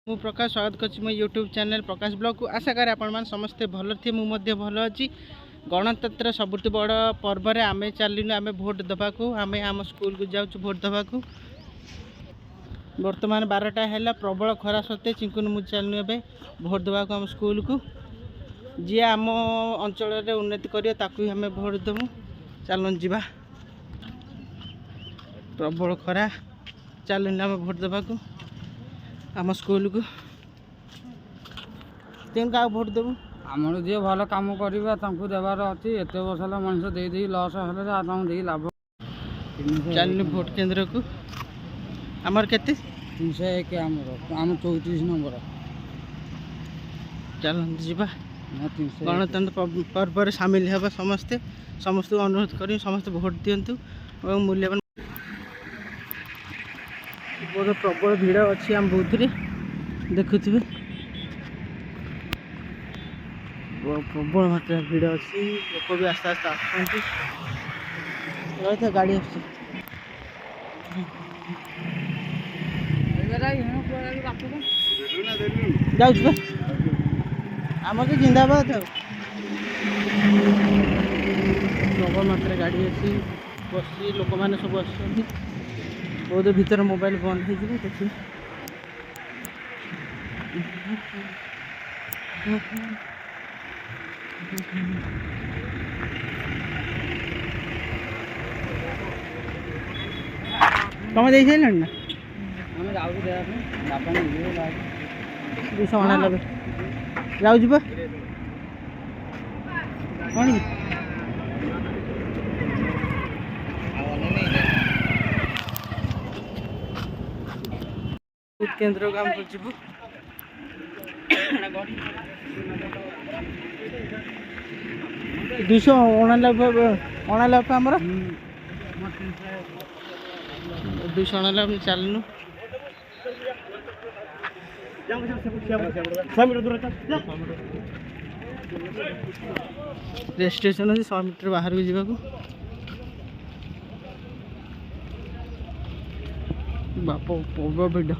मु प्रकाश स्वागत कर मो यूट्यूब चैनल प्रकाश ब्लॉग को आशा करें आपण मैंने समस्ते भल थे मुझे भल अच्छी गणतंत्र सबुठ बड़ पर्व आम चलू आम भोट देवाक आम आम स्कूल को जाऊँ भोट देवाक बर्तमान 12टा है प्रबल खरा सत्ते चिंकुन मुझे चलू ए भोट देवाक आम स्कूल को जी आम अंचल उन्नति करें आम भोट देवु चलन जा प्रबल खरा चलू आम भोट देवाक आम स्कूल को तेन क्या भोट देवु आमर जी भल कम करवा देवार अच्छी एत वर्ष है मनीष दे लस है लाभ चलनु भोट केन्द्र को आमर के 301 आम 34 नंबर चलन जा गणतंत्र पर्व सामिल होगा समस्ते समस्त अनुरोध कर समस्त भोट दिंतु और मूल्यवान बहुत प्रबल भिड़ अच्छी आम बौद्ध देखुवे प्रबल मात्रा भिड़ अच्छी लोक भी आस्ते आस्ते आसते गाड़ी जाऊँ आम तो जिंदाबाद प्रबल मात्रा गाड़ी अच्छी बस लोक मैंने सब आस बहुत भीतर मोबाइल बंद हो देखिए तुम दे सारे ना दुश 99 जाऊँ कौन केन्द्र को आम जीवु 299 आमर 299 चलनु रेजिस्ट्रेशन अच्छी 100 मीटर बाहर को जावाक बाप प्रबल भिड़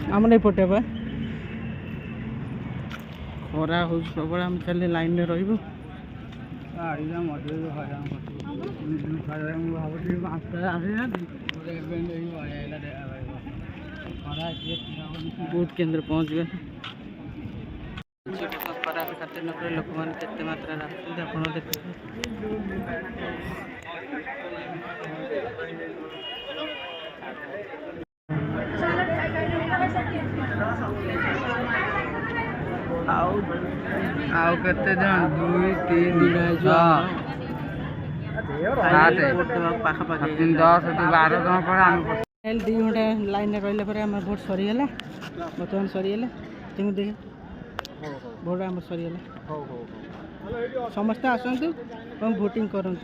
आम नहीं पटे खरा हो प्रबल आम चल लाइन में रही बहुत केन्द्र पहुँच गए खातिर न लोक मैंने केते मात्रा आप देखते आउ केते जन 2 3 पाखापाखि 10 12 जन पर 2 घंटा लाइन में रही आम भोट सरीगला बर्तमान सरीगला तुम देख भोट आम सरीगला समस्ते आसतु भोटिंग करूँ।